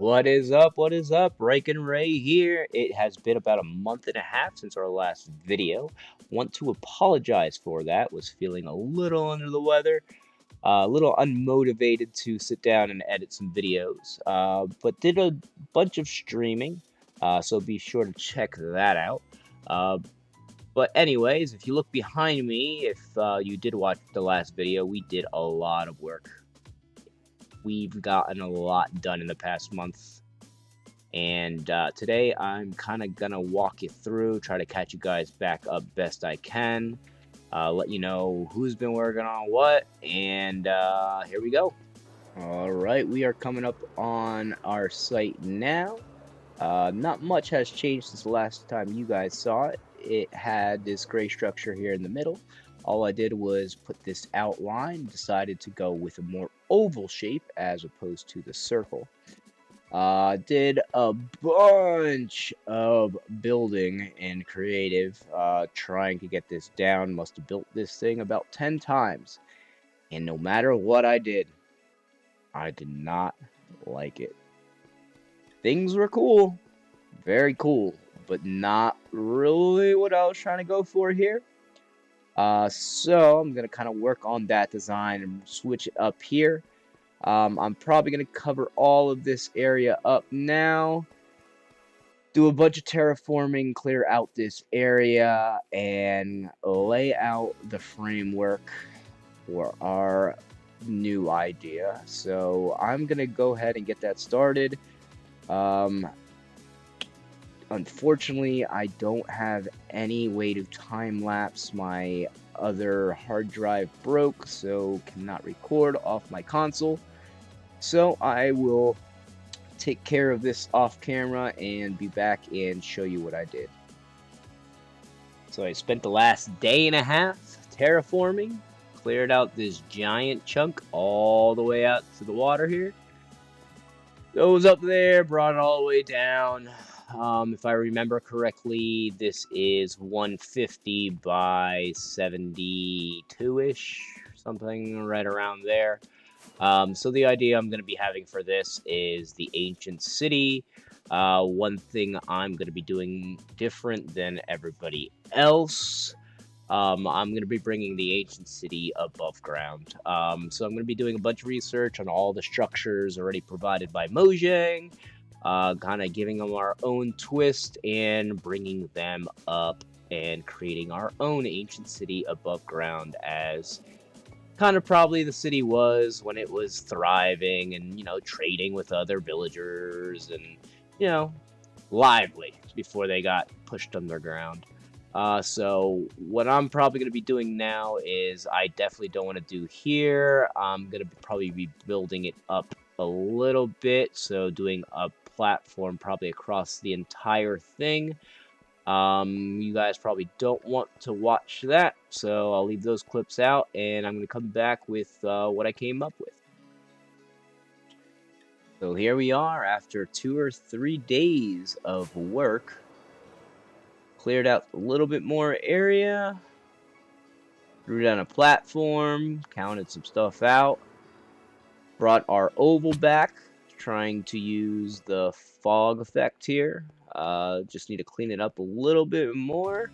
What is up? What is up? Rake and Ray here. It has been about a month and a half since our last video. Want to apologize for that. Was feeling a little under the weather, a little unmotivated to sit down and edit some videos, but did a bunch of streaming, so be sure to check that out. Uh, but anyways, if you look behind me, if you did watch the last video, we did a lot of work. We've gotten a lot done in the past month. And today I'm kind of gonna walk you through, try to catch you guys back up best I can, let you know who's been working on what, and here we go. All right, we are coming up on our site now. Not much has changed since the last time you guys saw it. It had this gray structure here in the middle. All I did was put this outline, decided to go with a more oval shape as opposed to the circle. Did a bunch of building in creative, trying to get this down. Must have built this thing about 10 times. And no matter what I did not like it. Things were cool, very cool, but not really what I was trying to go for here. So I'm gonna kind of work on that design and switch it up here. I'm probably going to cover all of this area up now, do a bunch of terraforming, clear out this area, and lay out the framework for our new idea. So I'm going to go ahead and get that started. Unfortunately, I don't have any way to time-lapse. My other hard drive broke, so cannot record off my console. So I will take care of this off camera and be back and show you what I did. So I spent the last day and a half terraforming, cleared out this giant chunk all the way out to the water here. Goes up there, brought it all the way down. If I remember correctly, this is 150 by 72-ish, something right around there. So the idea I'm going to be having for this is the ancient city. One thing I'm going to be doing different than everybody else. I'm going to be bringing the ancient city above ground. So I'm going to be doing a bunch of research on all the structures already provided by Mojang, kind of giving them our own twist and bringing them up and creating our own ancient city above ground as kind of probably the city was when it was thriving and, trading with other villagers and, lively before they got pushed underground. So what I'm probably going to be doing now is I definitely don't want to do here. I'm going to probably be building it up a little bit. So doing a platform probably across the entire thing. You guys probably don't want to watch that, so I'll leave those clips out, and I'm going to come back with what I came up with. So here we are after 2 or 3 days of work. Cleared out a little bit more area, threw down a platform, counted some stuff out, brought our oval back, trying to use the fog effect here. Just need to clean it up a little bit more.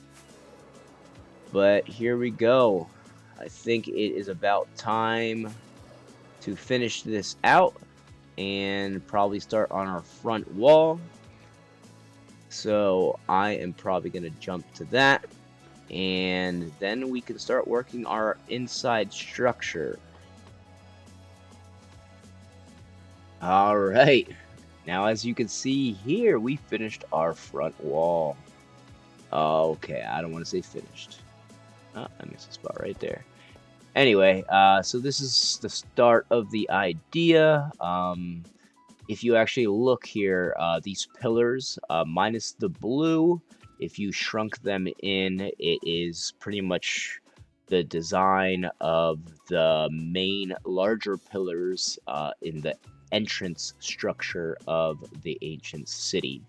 But here we go. I think it is about time to finish this out and probably start on our front wall. So I am probably going to jump to that. And then we can start working our inside structure. All right. Now, as you can see here, we finished our front wall. Okay, I don't want to say finished. Oh, I missed a spot right there. Anyway, so this is the start of the idea. If you actually look here, these pillars, minus the blue, if you shrunk them in, it is pretty much the design of the main larger pillars in the entrance structure of the ancient city.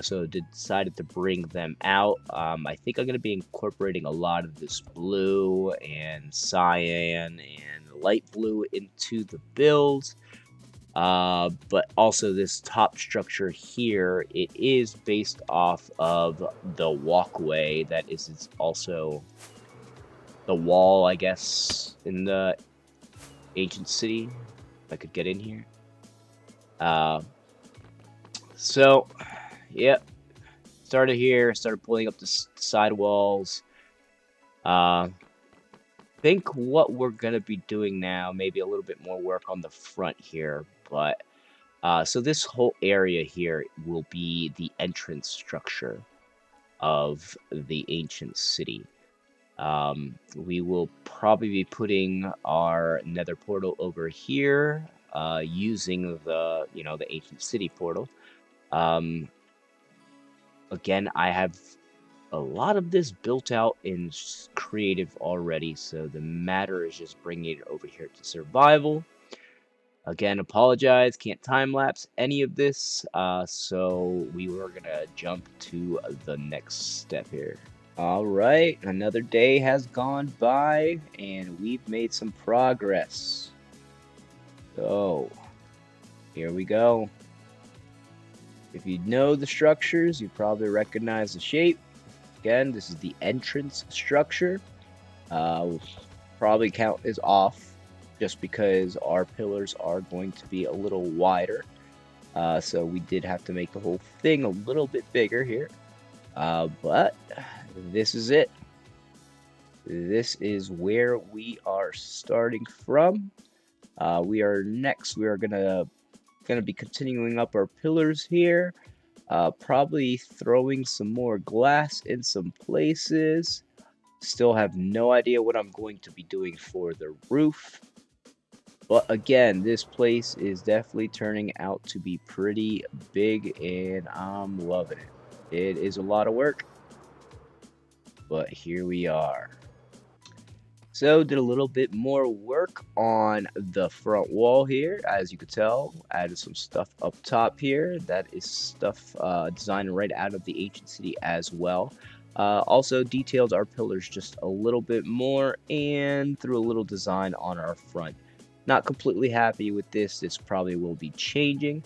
So decided to bring them out. I think I'm going to be incorporating a lot of this blue and cyan and light blue into the build. But also this top structure here, it is based off of the walkway that is also the wall, I guess, in the ancient city. If I could get in here. Uh, so, yep, started here, started pulling up the side walls. Think what we're gonna be doing now, maybe a little bit more work on the front here, but so this whole area here will be the entrance structure of the ancient city. We will probably be putting our nether portal over here, using the ancient city portal. Um, Again, I have a lot of this built out in creative already, so the matter is just bringing it over here to survival. Again, apologize, can't time lapse any of this, so we were gonna jump to the next step here. All right, another day has gone by and we've made some progress. So, here we go. If you know the structures, you probably recognize the shape. Again, this is the entrance structure. Probably count is off just because our pillars are going to be a little wider. So we did have to make the whole thing a little bit bigger here. But this is it. This is where we are starting from. We are gonna be continuing up our pillars here. Probably throwing some more glass in some places. Still have no idea what I'm going to be doing for the roof. But again, this place is definitely turning out to be pretty big and I'm loving it. It is a lot of work, but here we are. So did a little bit more work on the front wall here. As you could tell, added some stuff up top here. That is stuff designed right out of the ancient city as well. Also detailed our pillars just a little bit more and threw a little design on our front. Not completely happy with this. This probably will be changing.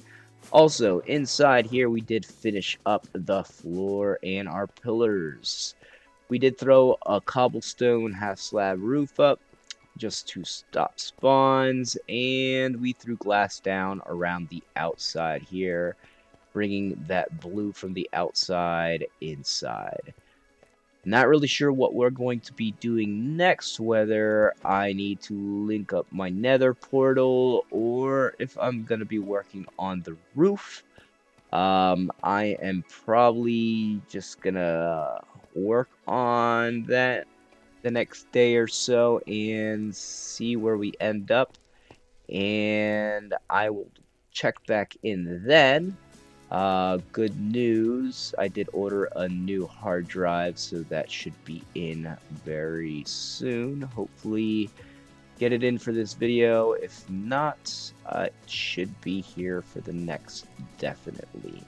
Also, inside here, we did finish up the floor and our pillars. We did throw a cobblestone half slab roof up just to stop spawns, and we threw glass down around the outside here, bringing that blue from the outside inside. Not really sure what we're going to be doing next, whether I need to link up my nether portal or if I'm going to be working on the roof. I am probably just gonna work on that the next day or so and see where we end up. And I will check back in then. Good news, I did order a new hard drive, so that should be in very soon. Hopefully, get it in for this video. If not, it should be here for the next, definitely.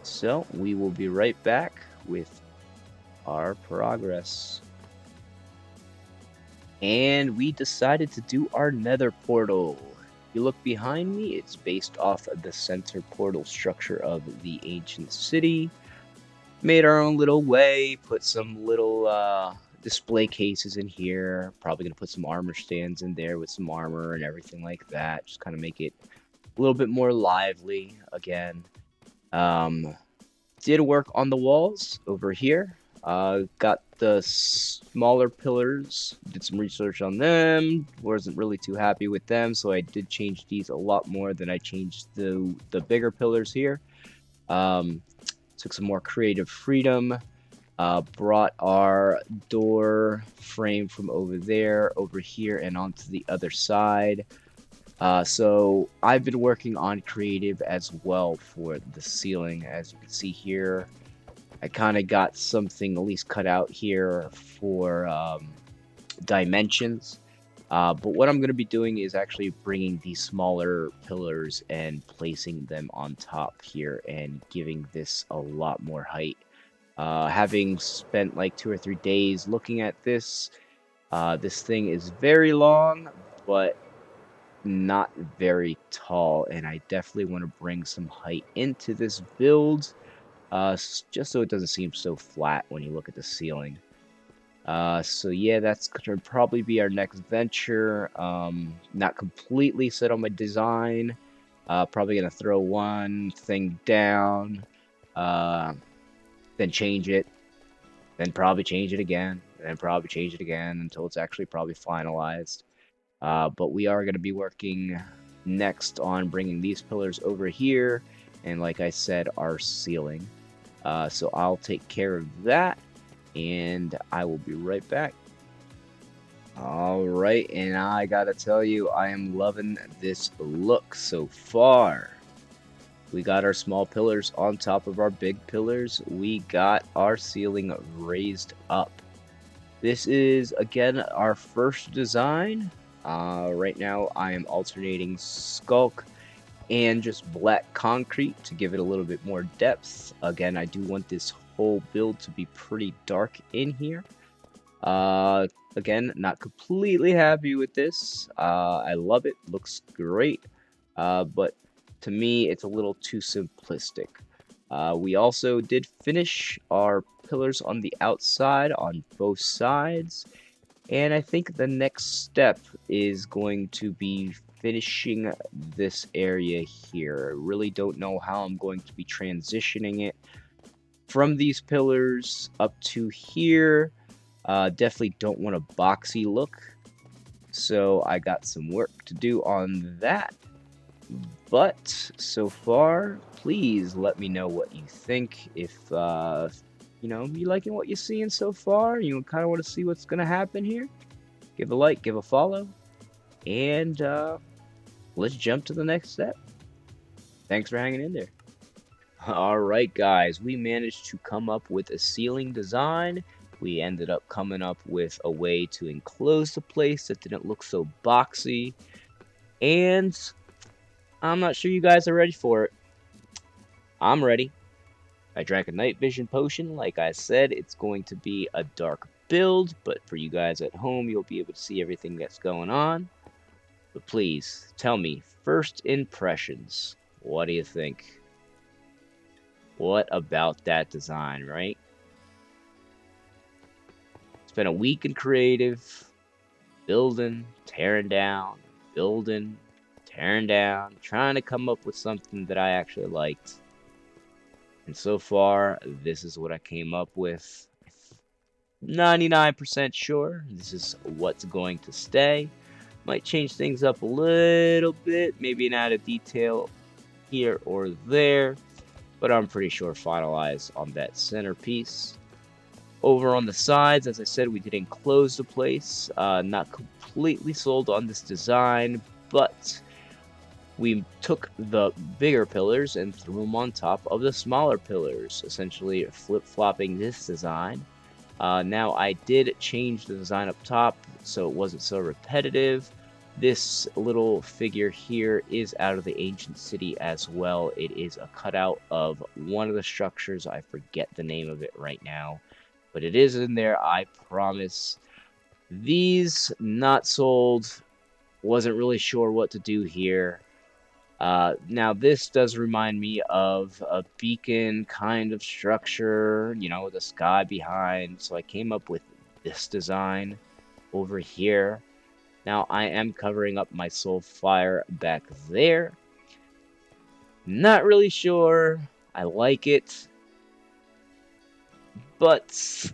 So we will be right back with our progress. And we decided to do our nether portal. If you look behind me, it's based off of the center portal structure of the ancient city. Made our own little way, put some little display cases in here. Probably gonna put some armor stands in there with some armor and everything like that. Just kind of make it a little bit more lively again. Did work on the walls over here. Got the smaller pillars, did some research on them, wasn't really too happy with them, so I did change these a lot more than I changed the bigger pillars here. Took some more creative freedom, brought our door frame from over there, over here, and onto the other side. So I've been working on creative as well for the ceiling. As you can see here, I kind of got something at least cut out here for dimensions. But what I'm going to be doing is actually bringing these smaller pillars and placing them on top here and giving this a lot more height. Having spent like 2 or 3 days looking at this, this thing is very long, but not very tall, and I definitely want to bring some height into this build, just so it doesn't seem so flat when you look at the ceiling. So yeah, that's gonna probably be our next venture. Not completely set on my design. Probably gonna throw one thing down, uh, then change it, then probably change it again, and then probably change it again until it's actually probably finalized. But we are gonna be working next on bringing these pillars over here, and like I said, our ceiling. So I'll take care of that, and I will be right back. All right, and I gotta tell you, I am loving this look so far. We got our small pillars on top of our big pillars. We got our ceiling raised up. This is, again, our first design. Right now, I am alternating Skulk and just black concrete to give it a little bit more depth. Again, I do want this whole build to be pretty dark in here. Again, not completely happy with this. I love it, looks great, but to me, it's a little too simplistic. We also did finish our pillars on the outside on both sides, and I think the next step is going to be finishing this area here. I really don't know how I'm going to be transitioning it from these pillars up to here. Definitely don't want a boxy look, so I got some work to do on that. But so far, please let me know what you think. If you liking what you're seeing so far, you kind of want to see what's gonna happen here, give a like, give a follow, and let's jump to the next step. Thanks for hanging in there. Alright guys, we managed to come up with a ceiling design. We ended up coming up with a way to enclose the place that didn't look so boxy. And I'm not sure you guys are ready for it. I'm ready. I drank a night vision potion. Like I said, it's going to be a dark build, but for you guys at home, you'll be able to see everything that's going on. But please, tell me, first impressions, what do you think? What about that design, right? Spent a week in creative, building, tearing down, building, tearing down, trying to come up with something that I actually liked. And so far, this is what I came up with. 99% sure this is what's going to stay. Might change things up a little bit, maybe an added detail here or there, but I'm pretty sure finalized on that centerpiece. Over on the sides, as I said, we did enclose the place. Not completely sold on this design, but we took the bigger pillars and threw them on top of the smaller pillars, essentially flip-flopping this design. Now, I did change the design up top so it wasn't so repetitive. This little figure here is out of the ancient city as well. It is a cutout of one of the structures. I forget the name of it right now, but it is in there, I promise. These not sold. Wasn't really sure what to do here. Now this does remind me of a beacon kind of structure, with the sky behind, so I came up with this design over here. Now I am covering up my soul fire back there. Not really sure. I like it, but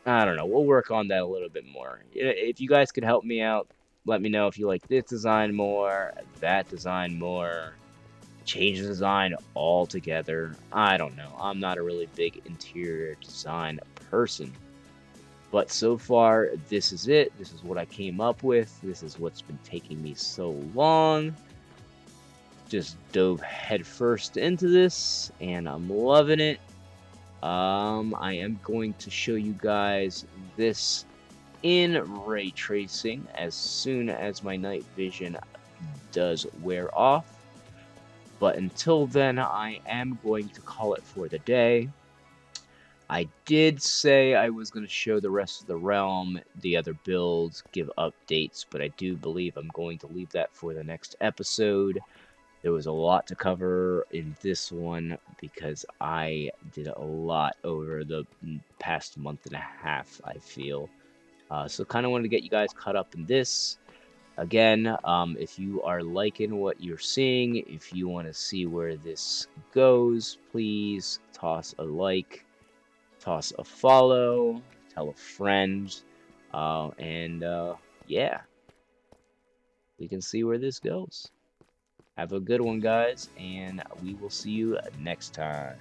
I don't know. We'll work on that a little bit more. If you guys could help me out, let me know if you like this design more, that design more, change the design altogether. I don't know. I'm not a really big interior design person. But so far, this is it. This is what I came up with. This is what's been taking me so long. Just dove headfirst into this, and I'm loving it. I am going to show you guys this in ray tracing as soon as my night vision does wear off. But until then, I am going to call it for the day. I did say I was going to show the rest of the realm, the other builds, give updates, but I do believe I'm going to leave that for the next episode. There was a lot to cover in this one because I did a lot over the past month and a half, I feel. So kind of wanted to get you guys caught up in this. Again, if you are liking what you're seeing, if you want to see where this goes, please toss a like, toss a follow, tell a friend, and yeah, we can see where this goes. Have a good one, guys, and we will see you next time.